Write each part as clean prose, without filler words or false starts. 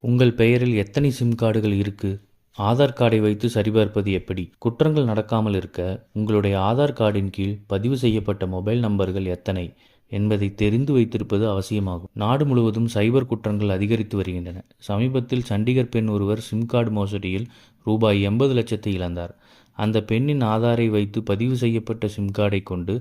உங்கள் பெயரில் எத்தனை சிம் கார்டுகள் இருக்கு? ஆதார் கார்டை வைத்து சரிபார்ப்பது எப்படி? குற்றங்கள் நடக்காமல் இருக்க உங்களுடைய ஆதார் கார்டின் கீழ் பதிவு செய்யப்பட்ட மொபைல் நம்பர்கள் எத்தனை என்பதை தெரிந்து வைத்திருப்பது அவசியமாகும். நாடு முழுவதும் சைபர் குற்றங்கள் அதிகரித்து வருகின்றன. சமீபத்தில் சண்டிகர் பெண் ஒருவர் சிம் கார்டு மோசடியில் ரூபாய் 80 லட்சத்தை இழந்தார். அந்த பெண்ணின் ஆதாரை வைத்து பதிவு செய்யப்பட்ட சிம் கார்டை கொண்டு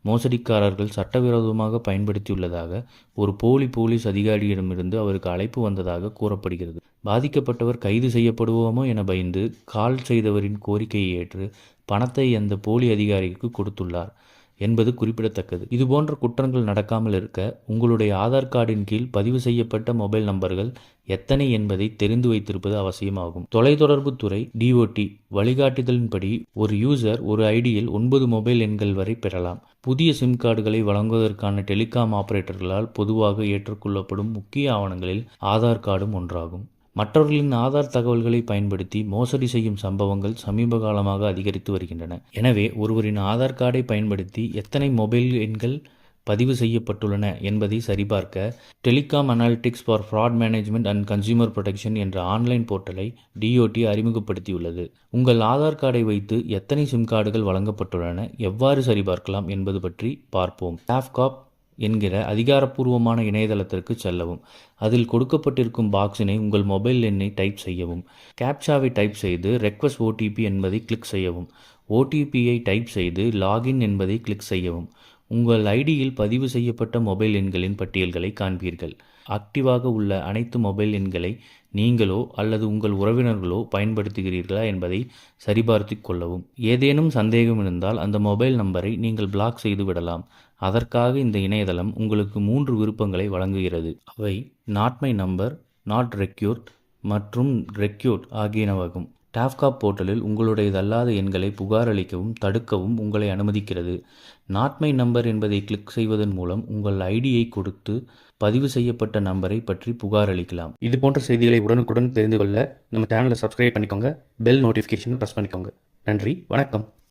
மோசடிக்காரர்கள் சட்டவிரோதமாக பயன்படுத்தியுள்ளதாக ஒரு போலீஸ் அதிகாரியிடமிருந்து அவருக்கு அழைப்பு வந்ததாக கூறப்படுகிறது. பாதிக்கப்பட்டவர் கைது செய்யப்படுவோமோ என பயந்து கால் செய்தவரின் கோரிக்கையை ஏற்று பணத்தை அந்த போலி அதிகாரிக்கு கொடுத்துள்ளார் என்பது குறிப்பிடத்தக்கது. இதுபோன்ற குற்றங்கள் நடக்காமல் இருக்க உங்களுடைய ஆதார் கார்டின் கீழ் பதிவு செய்யப்பட்ட மொபைல் நம்பர்கள் எத்தனை என்பதை தெரிந்து வைத்திருப்பது அவசியமாகும். தொலைத்தொடர்பு துறை DOT வழிகாட்டுதலின்படி ஒரு யூசர் ஒரு ஐடியில் 9 மொபைல் எண்கள் வரை பெறலாம். புதிய சிம் கார்டுகளை வழங்குவதற்கான டெலிகாம் ஆபரேட்டர்களால் பொதுவாக ஏற்றுக்கொள்ளப்படும் முக்கிய ஆவணங்களில் ஆதார் கார்டும் ஒன்றாகும். மற்றவர்களின் ஆதார் தகவல்களை பயன்படுத்தி மோசடி செய்யும் சம்பவங்கள் சமீப காலமாக அதிகரித்து வருகின்றன. எனவே ஒருவரின் ஆதார் கார்டை பயன்படுத்தி எத்தனை மொபைல் எண்கள் பதிவு செய்யப்பட்டுள்ளன என்பதை சரிபார்க்க telecom analytics for fraud management and consumer protection என்ற ஆன்லைன் போர்ட்டலை DOT அறிமுகப்படுத்தியுள்ளது. உங்கள் ஆதார் கார்டை வைத்து எத்தனை சிம் கார்டுகள் வழங்கப்பட்டுள்ளன, எவ்வாறு சரிபார்க்கலாம் என்பது பற்றி பார்ப்போம். சாஃப்காப் என்கிற அதிகாரப்பூர்வமான இணையதளத்திற்கு செல்லவும். அதில் கொடுக்கப்பட்டிருக்கும் பாக்ஸினை உங்கள் மொபைல் எண்ணை டைப் செய்யவும். கேப்சாவை டைப் செய்து ரெக்வெஸ்ட் OTP என்பதை கிளிக் செய்யவும். OTPயை டைப் செய்து லாகின் என்பதை கிளிக் செய்யவும். உங்கள் ஐடியில் பதிவு செய்யப்பட்ட மொபைல் எண்களின் பட்டியல்களை காண்பீர்கள். ஆக்டிவாக உள்ள அனைத்து மொபைல் எண்களை நீங்களோ அல்லது உங்கள் உறவினர்களோ பயன்படுத்துகிறீர்களா என்பதை சரிபார்த்து கொள்ளவும். ஏதேனும் சந்தேகம் இருந்தால் அந்த மொபைல் நம்பரை நீங்கள் பிளாக் செய்து விடலாம். அதற்காக இந்த இணையதளம் உங்களுக்கு 3 விருப்பங்களை வழங்குகிறது. அவை not my number, not required மற்றும் ரெக்யூர்ட் ஆகியனவாகும். சாஃப்காப் போர்ட்டலில் உங்களுடையதல்லாத எண்களை புகார் அளிக்கவும் தடுக்கவும் உங்களை அனுமதிக்கிறது. நாட் மை நம்பர் என்பதை கிளிக் செய்வதன் மூலம் உங்கள் ஐடியை கொடுத்து பதிவு செய்யப்பட்ட நம்பரை பற்றி புகார் அளிக்கலாம். இது போன்ற செய்திகளை உடனுக்குடன் தெரிந்து கொள்ள நம்ம சேனலை சப்ஸ்கிரைப் பண்ணிக்கோங்க. பெல் நோட்டிஃபிகேஷன் ப்ரெஸ் பண்ணிக்கோங்க. நன்றி, வணக்கம்.